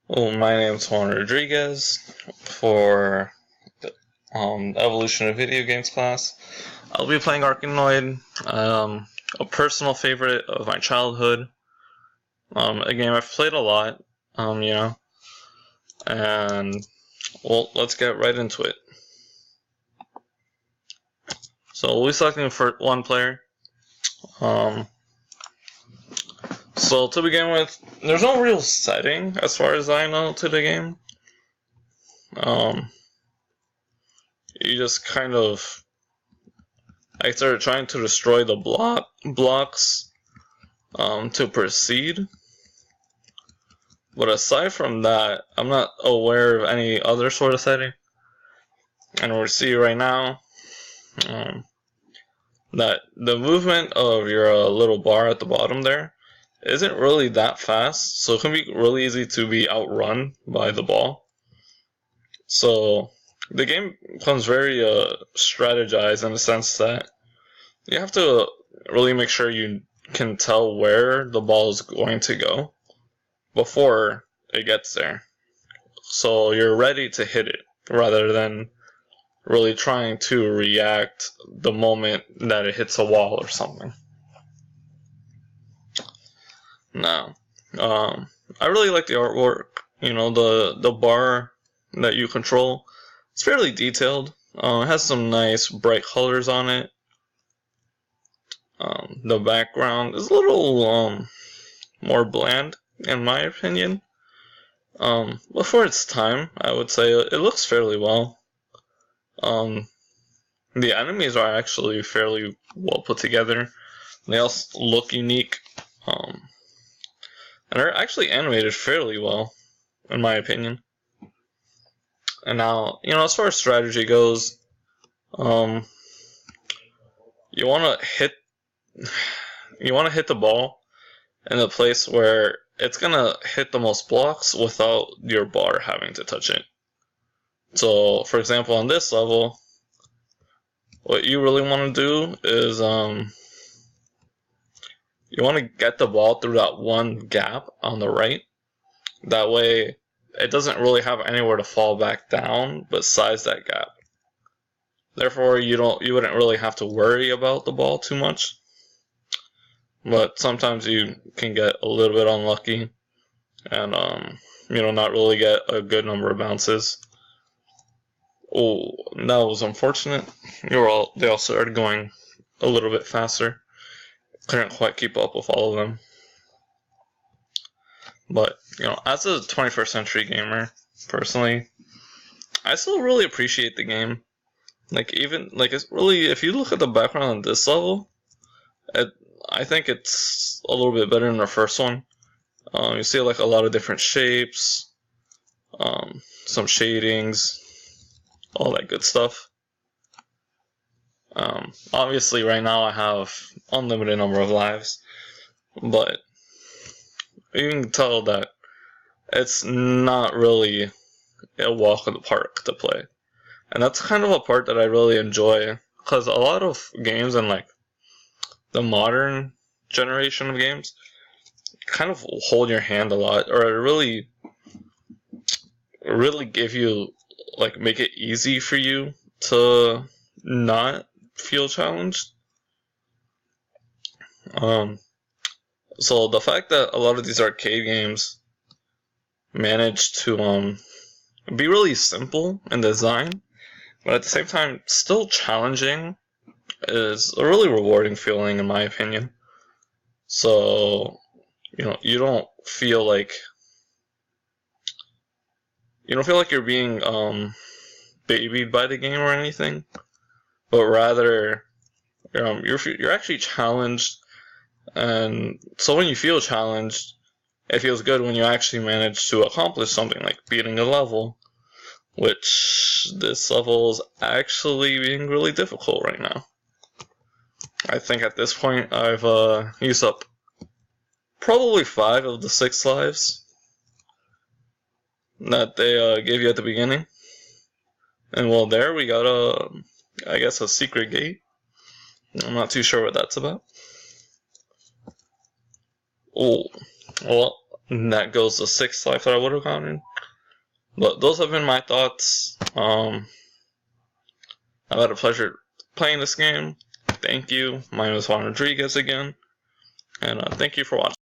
Well, my name's Juan Rodriguez for the Evolution of Video Games class. I'll be playing Arkanoid, a personal favorite of my childhood. A game I've played a lot, and well, let's get right into it. So we'll be selecting for one player. So to begin with, there's no real setting as far as I know to the game. You just kind of I started trying to destroy the blocks to proceed. But aside from that, I'm not aware of any other sort of setting. And we'll see right now that the movement of your little bar at the bottom there isn't really that fast, so it can be really easy to be outrun by the ball. So the game becomes very strategized in the sense that you have to really make sure you can tell where the ball is going to go before it gets there. So you're ready to hit it rather than really trying to react the moment that it hits a wall or something. Now, I really like the artwork. The bar that you control, it's fairly detailed. It has some nice bright colors on it. The background is a little more bland, in my opinion. But for its time, I would say it looks fairly well. The enemies are actually fairly well put together. They also look unique. And they're actually animated fairly well, in my opinion. And now, as far as strategy goes, you want to hit the ball in a place where it's gonna hit the most blocks without your bar having to touch it. So, for example, on this level, what you really want to do is you want to get the ball through that one gap on the right. That way, it doesn't really have anywhere to fall back down besides that gap. Therefore, you wouldn't really have to worry about the ball too much. But sometimes you can get a little bit unlucky and not really get a good number of bounces. Oh, that was unfortunate. They all started going a little bit faster. Couldn't quite keep up with all of them. But, as a 21st century gamer, personally, I still really appreciate the game. It's really, if you look at the background on this level, I think it's a little bit better than the first one. You see a lot of different shapes, some shadings, all that good stuff. Obviously right now I have unlimited number of lives, but you can tell that it's not really a walk in the park to play. And that's kind of a part that I really enjoy, because a lot of games in the modern generation of games kind of hold your hand a lot, or really give you, make it easy for you to not feel challenged. So the fact that a lot of these arcade games manage to be really simple in design, but at the same time still challenging, is a really rewarding feeling, in my opinion. So, you don't feel like you're being babied by the game or anything, but rather you're actually challenged. And so when you feel challenged, it feels good when you actually manage to accomplish something like beating a level, which this level is actually being really difficult right now. I think at this point I've used up probably 5 of the 6 lives that they gave you at the beginning. And well, there we got a secret gate. I'm not too sure what that's about. Oh, well, that goes the 6th life that I would have gotten. But those have been my thoughts. I've had a pleasure playing this game. Thank you. My name is Juan Rodriguez again. And thank you for watching.